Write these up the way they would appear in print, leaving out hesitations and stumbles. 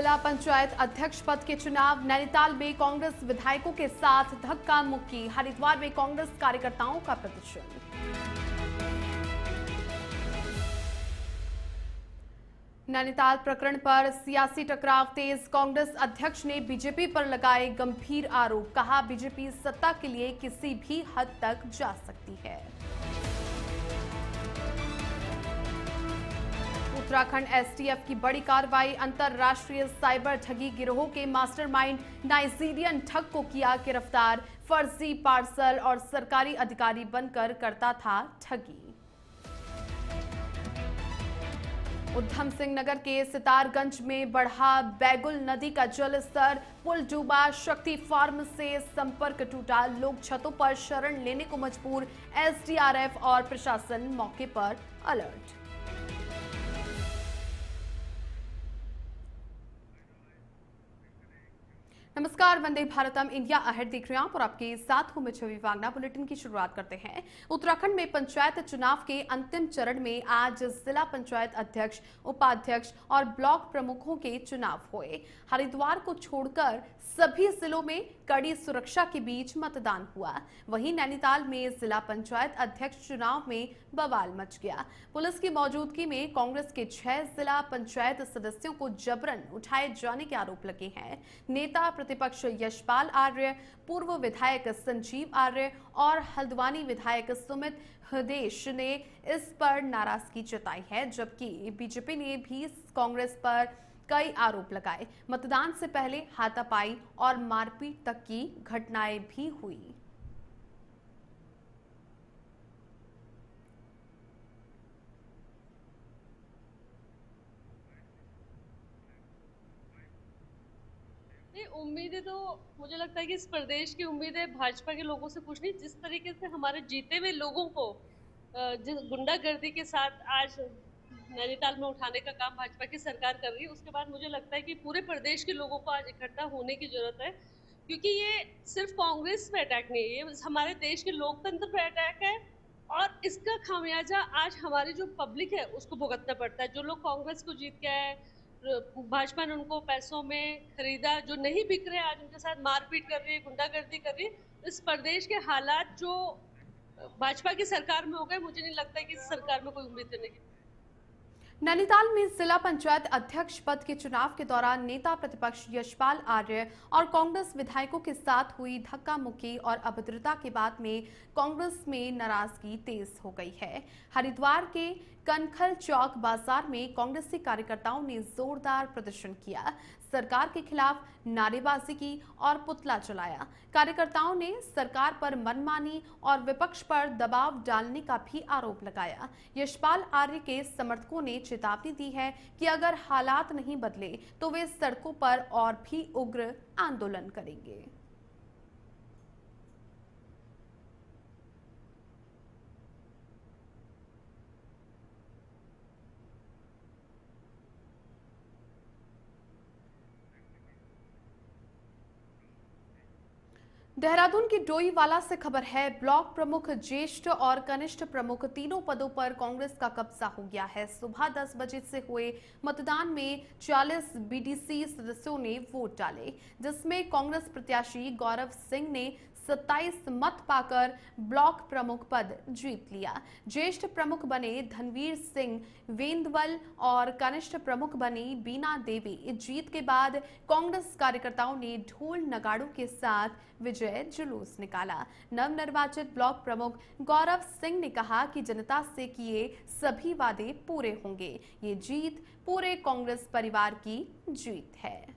जिला पंचायत अध्यक्ष पद के चुनाव। नैनीताल में कांग्रेस विधायकों के साथ धक्का मुक्की। हरिद्वार में कांग्रेस कार्यकर्ताओं का प्रदर्शन। नैनीताल प्रकरण पर सियासी टकराव तेज। कांग्रेस अध्यक्ष ने बीजेपी पर लगाए गंभीर आरोप। कहा, बीजेपी सत्ता के लिए किसी भी हद तक जा सकती है। उत्तराखंड एसटीएफ की बड़ी कार्रवाई। अंतरराष्ट्रीय साइबर ठगी गिरोह के मास्टरमाइंड नाइजीरियन ठग को किया गिरफ्तार। फर्जी पार्सल और सरकारी अधिकारी बनकर करता था ठगी। उधम सिंह नगर के सितारगंज में बढ़ा बैगुल नदी का जल स्तर। पुल डूबा। शक्ति फार्म से संपर्क टूटा। लोग छतों पर शरण लेने को मजबूर। एसडीआरएफ और प्रशासन मौके पर अलर्ट। नमस्कार, वंदे भारतम इंडिया अहेड देख रहे हैं आप और आपके साथ हूं मैं छवि वांगना। बुलेटिन की शुरुआत करते हैं। उत्तराखंड में पंचायत चुनाव के अंतिम चरण में आज जिला पंचायत अध्यक्ष, उपाध्यक्ष और ब्लॉक प्रमुखों के चुनाव हुए। हरिद्वार को छोड़कर सभी जिलों में कड़ी सुरक्षा के बीच मतदान हुआ। वहीं नैनीताल में जिला पंचायत अध्यक्ष चुनाव में बवाल मच गया। पुलिस की मौजूदगी में कांग्रेस के 6 जिला पंचायत सदस्यों को जबरन उठाए जाने के आरोप लगे हैं। नेता प्रतिपक्ष यशपाल आर्य, पूर्व विधायक संजीव आर्य और हल्द्वानी विधायक सुमित हृदेश ने इस पर नाराजगी जताई है, जबकि बीजेपी ने भी कांग्रेस पर कई आरोप लगाए। मतदान से पहले हाथापाई और मारपीट तक की घटनाएं भी हुई। उम्मीदें तो मुझे लगता है कि इस प्रदेश की उम्मीदें भाजपा के लोगों से कुछ नहीं। जिस तरीके से हमारे जीते हुए लोगों को जिस गुंडागर्दी के साथ आज नैनीताल में उठाने का काम भाजपा की सरकार कर रही है, उसके बाद मुझे लगता है कि पूरे प्रदेश के लोगों को आज इकट्ठा होने की जरूरत है, क्योंकि ये सिर्फ कांग्रेस पे अटैक नहीं है, ये हमारे देश के लोकतंत्र पे अटैक है और इसका खामियाजा आज हमारी जो पब्लिक है उसको भुगतना पड़ता है। जो लोग कांग्रेस को जीत के आए, भाजपा ने उनको पैसों में खरीदा, जो नहीं बिक रहे आज उनके साथ मारपीट कर रही है, गुंडागर्दी कर रही है। इस प्रदेश के हालात जो भाजपा की सरकार में हो गए, मुझे नहीं लगता है कि इस सरकार में कोई उम्मीद करने की। नैनीताल में जिला पंचायत अध्यक्ष पद के चुनाव के दौरान नेता प्रतिपक्ष यशपाल आर्य और कांग्रेस विधायकों के साथ हुई धक्का मुक्की और अभद्रता के बाद में कांग्रेस में नाराजगी तेज हो गई है। हरिद्वार के कनखल चौक बाजार में कांग्रेसी कार्यकर्ताओं ने जोरदार प्रदर्शन किया, सरकार के खिलाफ नारेबाजी की और पुतला जलाया। कार्यकर्ताओं ने सरकार पर मनमानी और विपक्ष पर दबाव डालने का भी आरोप लगाया। यशपाल आर्य के समर्थकों ने चेतावनी दी है कि अगर हालात नहीं बदले तो वे सड़कों पर और भी उग्र आंदोलन करेंगे। देहरादून की डोईवाला से खबर है। ब्लॉक प्रमुख, ज्येष्ठ और कनिष्ठ प्रमुख तीनों पदों पर कांग्रेस का कब्जा हो गया है। सुबह 10 बजे से हुए मतदान में 40 बीडीसी सदस्यों ने वोट डाले, जिसमें कांग्रेस प्रत्याशी गौरव सिंह ने 27 मत पाकर ब्लॉक प्रमुख पद जीत लिया। ज्येष्ठ प्रमुख बने धनवीर सिंह वेंदवल और कनिष्ठ प्रमुख बनी बीना देवी। जीत के बाद कांग्रेस कार्यकर्ताओं ने ढोल नगाड़ों के साथ विजय जुलूस निकाला। नवनिर्वाचित ब्लॉक प्रमुख गौरव सिंह ने कहा कि जनता से किए सभी वादे पूरे होंगे। ये जीत पूरे कांग्रेस परिवार की जीत है।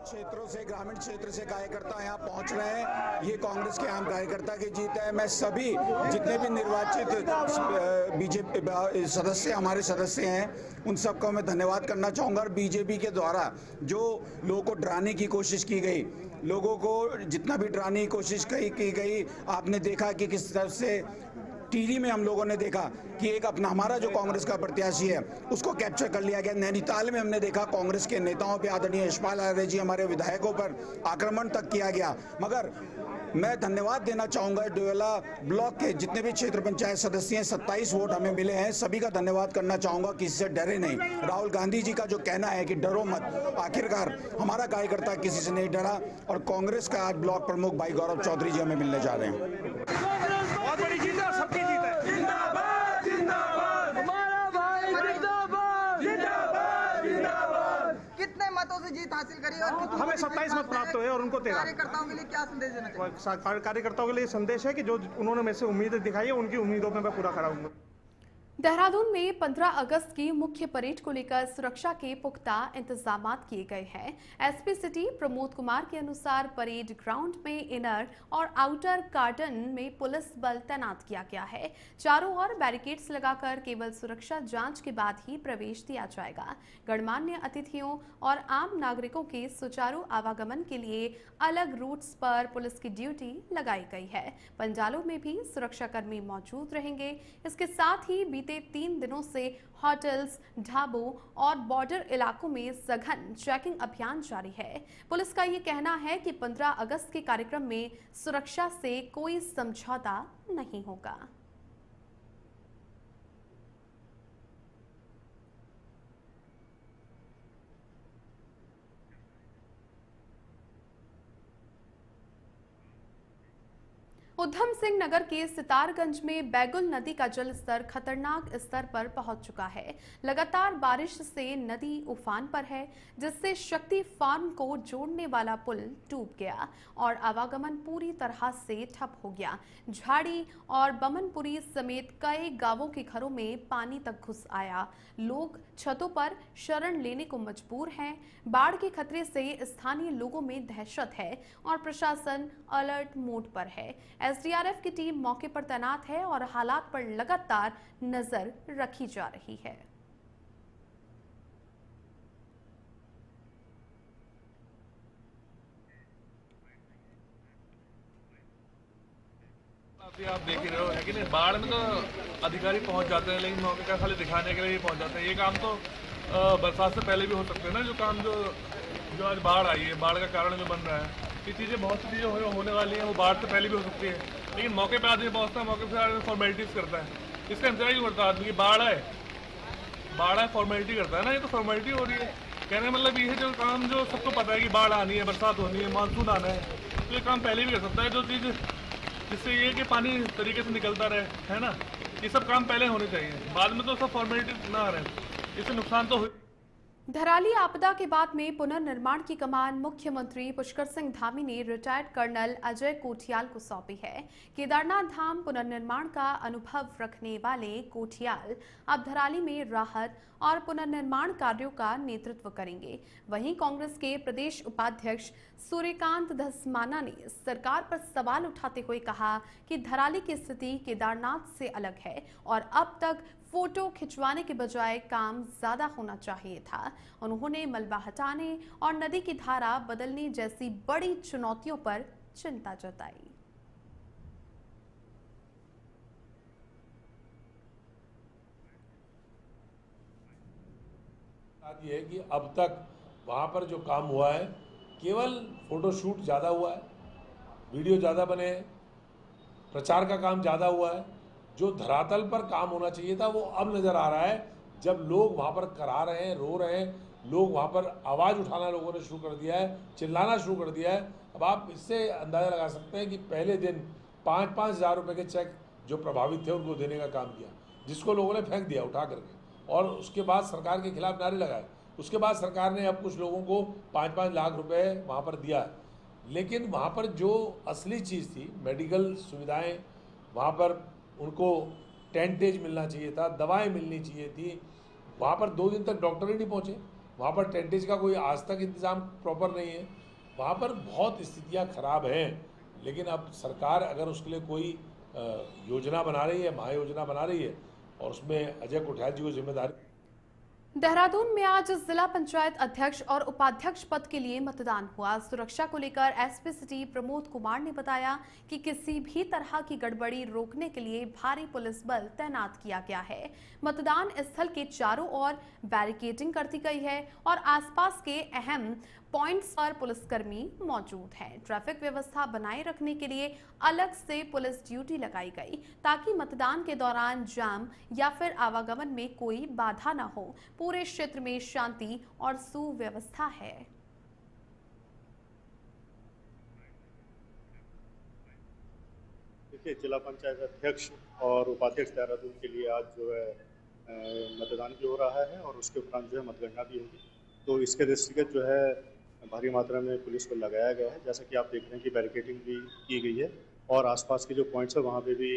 क्षेत्रों से, ग्रामीण क्षेत्र से कार्यकर्ता यहाँ पहुँच रहे हैं। ये कांग्रेस के आम कार्यकर्ता की जीत है। मैं सभी जितने भी निर्वाचित बीजेपी सदस्य, हमारे सदस्य हैं, उन सबको मैं धन्यवाद करना चाहूँगा। और बीजेपी के द्वारा जो लोगों को डराने की कोशिश की गई, लोगों को जितना भी डराने की कोशिश की गई, आपने देखा कि किस तरह से टीवी में हम लोगों ने देखा कि एक अपना हमारा जो कांग्रेस का प्रत्याशी है उसको कैप्चर कर लिया गया। नैनीताल में हमने देखा कांग्रेस के नेताओं पे, आदरणीय यशपाल आर्य जी हमारे विधायकों पर आक्रमण तक किया गया। मगर मैं धन्यवाद देना चाहूँगा डोयला ब्लॉक के जितने भी क्षेत्र पंचायत सदस्य हैं, 27 वोट हमें मिले हैं, सभी का धन्यवाद करना चाहूँगा, किसी से डरे नहीं। राहुल गांधी जी का जो कहना है कि डरो मत, आखिरकार हमारा कार्यकर्ता किसी से नहीं डरा। और कांग्रेस का आज ब्लॉक प्रमुख भाई गौरव चौधरी जी हमें मिलने जा रहे हैं। बहुत बड़ी जीत है, सबकी जीत है। जिंदाबाद जिंदाबाद हमारा भाई, जिंदाबाद जिंदाबाद जिंदाबाद। कितने मतों से जीत हासिल करी और कितने हमें 27 मत प्राप्त हुए और उनको 13। कार्यकर्ताओं के लिए क्या संदेश देना चाहिए? कार्यकर्ताओं के लिए संदेश है कि जो उन्होंने मेरे से उम्मीदें दिखाई है उनकी उम्मीदों में मैं पूरा खड़ा हूँ। देहरादून में 15 अगस्त की मुख्य परेड को लेकर सुरक्षा के पुख्ता इंतजाम किए गए हैं। एसपी सिटी प्रमोद कुमार के अनुसार परेड ग्राउंड में इनर और आउटर कार्डन में पुलिस बल तैनात किया गया है। चारों ओर बैरिकेड्स लगाकर केवल सुरक्षा जांच के बाद ही प्रवेश दिया जाएगा। गणमान्य अतिथियों और आम नागरिकों के सुचारू आवागमन के लिए अलग रूट्स पर पुलिस की ड्यूटी लगाई गई है। पंडालों में भी सुरक्षाकर्मी मौजूद रहेंगे। इसके साथ ही बीते 3 दिनों से होटल्स, ढाबों और बॉर्डर इलाकों में सघन चेकिंग अभियान जारी है। पुलिस का ये कहना है कि 15 अगस्त के कार्यक्रम में सुरक्षा से कोई समझौता नहीं होगा। उधम सिंह नगर के सितारगंज में बैगुल नदी का जल स्तर खतरनाक स्तर पर पहुंच चुका है। लगातार बारिश से नदी उफान पर है, जिससे शक्ति फार्म को जोड़ने वाला पुल डूब गया और आवागमन पूरी तरह से ठप हो गया। झाड़ी और बमनपुरी समेत कई गांवों के घरों में पानी तक घुस आया। लोग छतों पर शरण लेने को मजबूर हैं। बाढ़ के खतरे से स्थानीय लोगों में दहशत है और प्रशासन अलर्ट मोड पर है। एसडीआरएफ की टीम मौके पर तैनात है और हालात पर लगातार नजर रखी जा रही है। अभी आप देख ही रहे हो है कि नहीं, बाढ़ में तो अधिकारी पहुंच जाते हैं लेकिन मौके का खाली दिखाने के लिए ही पहुंच जाते हैं। ये काम तो बरसात से पहले भी हो सकते हैं ना, जो काम जो आज बाढ़ आई है, बाढ़ का कारण जो बन रहा है, ये चीज़ें बहुत सी चीज़ें होने वाली हैं, वो बाढ़ से पहले भी हो सकती है। लेकिन मौके पे आदमी पहुंचता है, मौके पे आदमी फॉर्मेलिटीज करता है, इसका इंतजार ही करता है आदमी की बाढ़ आए फॉर्मेलिटी करता है ना। ये तो फॉर्मेलिटी हो रही है। कहने का मतलब ये है जो काम जो सबको पता है कि बाढ़ आनी है, बरसात होनी है, मानसून आना है, तो ये काम पहले भी कर सकता है। जो चीज़ जिससे ये कि पानी तरीके से निकलता रहे, है ना, ये सब काम पहले होने चाहिए, बाद में तो सब फॉर्मेलिटी ना रहे, इससे नुकसान तो हो। धराली आपदा के बाद में पुनर्निर्माण की कमान मुख्यमंत्री पुष्कर सिंह धामी ने रिटायर्ड कर्नल अजय कोठियाल को सौंपी है। केदारनाथ धाम पुनर्निर्माण का अनुभव रखने वाले कोठियाल अब धराली में राहत और पुनर्निर्माण कार्यों का नेतृत्व करेंगे। वहीं कांग्रेस के प्रदेश उपाध्यक्ष सूर्यकांत धस्माना ने सरकार पर सवाल उठाते हुए कहा कि धराली की स्थिति केदारनाथ से अलग है और अब तक फोटो खिंचवाने के बजाय काम ज्यादा होना चाहिए था। उन्होंने मलबा हटाने और नदी की धारा बदलने जैसी बड़ी चुनौतियों पर चिंता जताई। बात यह है कि अब तक वहाँ पर जो काम हुआ है केवल फोटोशूट ज़्यादा हुआ है, वीडियो ज़्यादा बने हैं, प्रचार का काम ज़्यादा हुआ है। जो धरातल पर काम होना चाहिए था वो अब नज़र आ रहा है। जब लोग वहाँ पर करा रहे हैं, रो रहे हैं, लोग वहाँ पर आवाज़ उठाना लोगों ने शुरू कर दिया है, चिल्लाना शुरू कर दिया है। अब आप इससे अंदाज़ा लगा सकते हैं कि पहले दिन 5-5 हज़ार रुपये के चेक जो प्रभावित थे उनको देने का काम किया, जिसको लोगों ने फेंक दिया उठा करके, और उसके बाद सरकार के खिलाफ नारे लगाए। उसके बाद सरकार ने अब कुछ लोगों को 5-5 लाख रुपए वहाँ पर दिया है। लेकिन वहाँ पर जो असली चीज़ थी, मेडिकल सुविधाएं, वहाँ पर उनको टेंटेज मिलना चाहिए था, दवाएं मिलनी चाहिए थी। वहाँ पर 2 दिन तक डॉक्टर ही नहीं पहुँचे। वहाँ पर टेंटेज का कोई आज तक इंतज़ाम प्रॉपर नहीं है। वहाँ पर बहुत स्थितियाँ खराब हैं। लेकिन अब सरकार अगर उसके लिए कोई योजना बना रही है, महायोजना बना रही है, और उसमें अजय कोठियाल जी को जिम्मेदारी। देहरादून में आज जिला पंचायत अध्यक्ष और उपाध्यक्ष पद के लिए मतदान हुआ। सुरक्षा को लेकर एसपी सिटी प्रमोद कुमार ने बताया कि किसी भी तरह की गड़बड़ी रोकने के लिए भारी पुलिस बल तैनात किया गया है। मतदान स्थल के चारों ओर बैरिकेडिंग कर दी गई है और आसपास के अहम पॉइंट्स पर पुलिसकर्मी मौजूद हैं। ट्रैफिक व्यवस्था बनाए रखने के लिए अलग से पुलिस ड्यूटी लगाई गई ताकि मतदान के दौरान जाम या फिर आवागमन में कोई बाधा न हो। पूरे क्षेत्र में शांति और सुव्यवस्था है। देखिए, जिला पंचायत अध्यक्ष और उपाध्यक्ष देहरादून के लिए आज जो है मतदान भी हो रहा है और उसके उपरांत जो है मतगणना भी होगी। तो इसके दृष्टिगत जो है भारी मात्रा में पुलिस को लगाया गया है। जैसा कि आप देख रहे हैं कि बैरिकेडिंग भी की गई है और आसपास के जो पॉइंट्स है वहाँ पे भी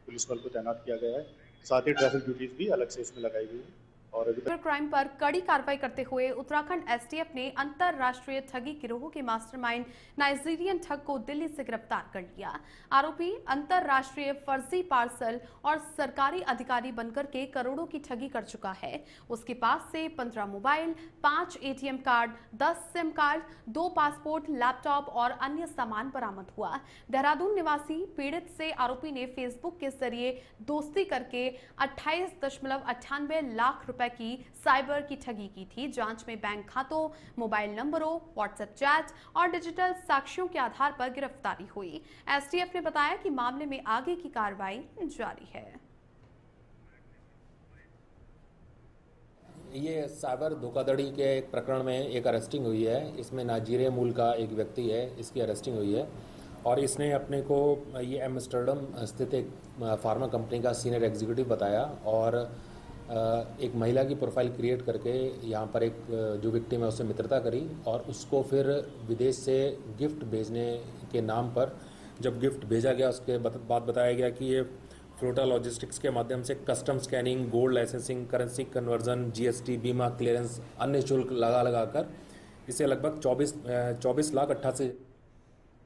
पुलिस बल को तैनात किया गया है। साथ ही ट्रैफिक ड्यूटीज भी अलग से इसमें लगाई गई है। और अभी क्राइम पर कड़ी कार्रवाई करते हुए उत्तराखंड एसटीएफ ने अंतरराष्ट्रीय ठगी गिरोह के मास्टरमाइंड नाइजीरियन ठग को दिल्ली से गिरफ्तार कर लिया। आरोपी अंतरराष्ट्रीय फर्जी पार्सल और सरकारी अधिकारी बनकर के करोड़ों की ठगी कर चुका है। उसके पास से 15 mobile, 5 ATM card, 10 SIM card, 2 passport, laptop और अन्य सामान बरामद हुआ। देहरादून निवासी पीड़ित से आरोपी ने फेसबुक के जरिए दोस्ती करके 28.98 लाख रुपए की साइबर की ठगी की थी। जांच में बैंक खातों, मोबाइल नंबरों, व्हाट्सएप चैट और डिजिटल साक्ष्यों के आधार पर गिरफ्तारी हुई। एसटीएफ ने बताया कि मामले में आगे की कार्रवाई जारी है। ये साइबर धोखाधड़ी के एक प्रकरण में एक अरेस्टिंग हुई है। इसमें नाइजीरिया मूल का एक व्यक्ति है, इसकी अरेस्टिंग हुई है और इसने अपने को ये एम्स्टर्डम स्थित एक फार्मा कंपनी का सीनियर एग्जीक्यूटिव बताया और एक महिला की प्रोफाइल क्रिएट करके यहाँ पर एक जो विक्टिम है उससे मित्रता करी और उसको फिर विदेश से गिफ्ट भेजने के नाम पर जब गिफ्ट भेजा गया उसके बाद बताया गया कि ये फ्लोटा लॉजिस्टिक्स के माध्यम से custom scanning, gold licensing, currency conversion, GST, बीमा क्लियरेंस, अन्य शुल्क लगा कर इसे लगभग 24,88,000।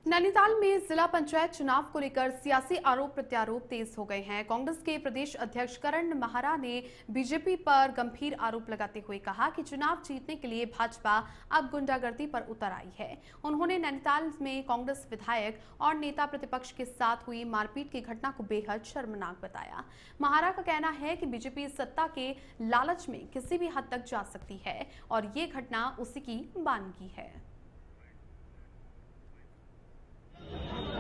नैनीताल में जिला पंचायत चुनाव को लेकर सियासी आरोप प्रत्यारोप तेज हो गए हैं। कांग्रेस के प्रदेश अध्यक्ष करण महारा ने बीजेपी पर गंभीर आरोप लगाते हुए कहा कि चुनाव जीतने के लिए भाजपा अब गुंडागर्दी पर उतर आई है। उन्होंने नैनीताल में कांग्रेस विधायक और नेता प्रतिपक्ष के साथ हुई मारपीट की घटना को बेहद शर्मनाक बताया। महारा का कहना है कि बीजेपी सत्ता के लालच में किसी भी हद तक जा सकती है और ये घटना उसी की बानगी है।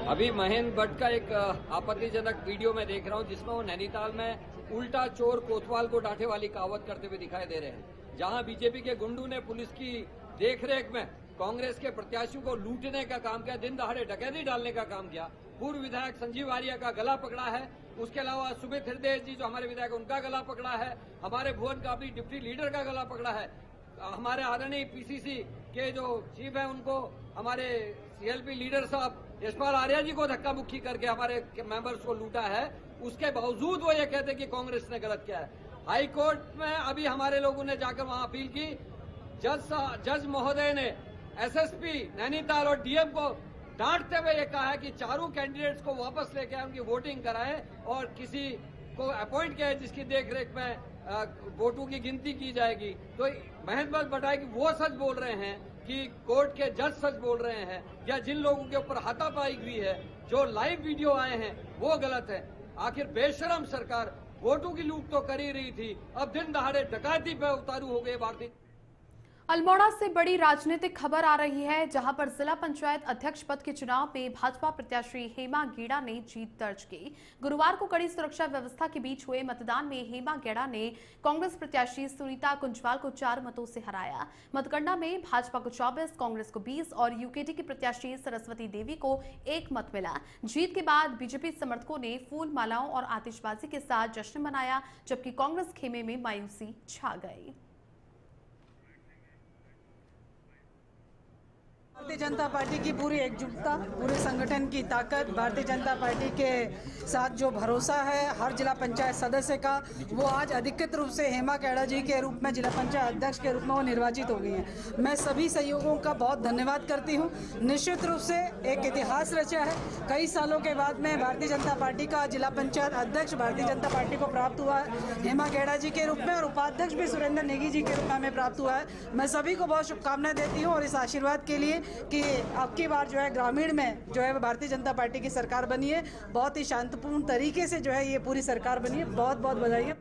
अभी महेंद्र भट्ट का एक आपत्तिजनक वीडियो में देख रहा हूं जिसमें वो नैनीताल में उल्टा चोर कोतवाल को डांटे वाली कहावत करते हुए दिखाई दे रहे हैं। जहां बीजेपी के गुंडों ने पुलिस की देखरेख में कांग्रेस के प्रत्याशियों को लूटने का काम किया, दिन दहाड़े डकैती डालने का काम किया। पूर्व विधायक संजीव आर्या का गला पकड़ा है। उसके अलावा सुमित हृदय जी जो हमारे विधायक उनका गला पकड़ा है। हमारे भुवन का भी डिप्टी लीडर का गला पकड़ा है। हमारे आदरणीय पीसीसी के जो चीफ है उनको हमारे सीएलपी लीडर साहब यशपाल आर्या जी को धक्का मुक्की करके हमारे मेंबर्स को लूटा है। उसके बावजूद वो ये कहते कि कांग्रेस ने गलत किया है। हाई कोर्ट में अभी हमारे लोगों ने जाकर वहां अपील की। जज महोदय ने एसएसपी नैनीताल और डीएम को डांटते हुए ये कहा है कि चारों कैंडिडेट्स को वापस लेके आए, उनकी वोटिंग कराएं और किसी को अपॉइंट किया जिसकी देखरेख में वोटों की गिनती की जाएगी। तो महेंद्र भट्ट बताया कि वो सच बोल रहे हैं कि कोर्ट के जज सच बोल रहे हैं या जिन लोगों के ऊपर हाथापाई हुई है, जो लाइव वीडियो आए हैं वो गलत है। आखिर बेशरम सरकार वोटों की लूट तो कर ही रही थी, अब दिन दहाड़े डकैती पे उतारू हो गए भारतीय। अल्मोड़ा से बड़ी राजनीतिक खबर आ रही है, जहां पर जिला पंचायत अध्यक्ष पद के चुनाव में भाजपा प्रत्याशी हेमा गेड़ा ने जीत दर्ज की। गुरुवार को कड़ी सुरक्षा व्यवस्था के बीच हुए मतदान में हेमा गेड़ा ने कांग्रेस प्रत्याशी सुनीता कुंजवाल को 4 मतों से हराया। मतगणना में भाजपा को 24, कांग्रेस को 20 और यूकेडी की प्रत्याशी सरस्वती देवी को 1 मत मिला। जीत के बाद बीजेपी समर्थकों ने फूल मालाओं और आतिशबाजी के साथ जश्न मनाया, जबकि कांग्रेस खेमे में मायूसी छा गई। भारतीय जनता पार्टी की पूरी एकजुटता, पूरे संगठन की ताकत, भारतीय जनता पार्टी के साथ जो भरोसा है हर जिला पंचायत सदस्य का, वो आज अधिकृत रूप से हेमा कैड़ा जी के रूप में जिला पंचायत अध्यक्ष के रूप में वो निर्वाचित हो गई हैं। मैं सभी सहयोगों का बहुत धन्यवाद करती हूँ। निश्चित रूप से एक इतिहास रचा है। कई सालों के बाद में भारतीय जनता पार्टी का जिला पंचायत अध्यक्ष भारतीय जनता पार्टी को प्राप्त हुआ है हेमा कैड़ा जी के रूप में, और उपाध्यक्ष भी सुरेंद्र नेगी जी के रूप में हमें प्राप्त हुआ है। मैं सभी को बहुत शुभकामनाएं देती हूँ और इस आशीर्वाद के लिए कि अब की बार जो है ग्रामीण में जो है भारतीय जनता पार्टी की सरकार बनी है। बहुत ही शांतिपूर्ण तरीके से जो है ये पूरी सरकार बनी है। बहुत बहुत बधाई है।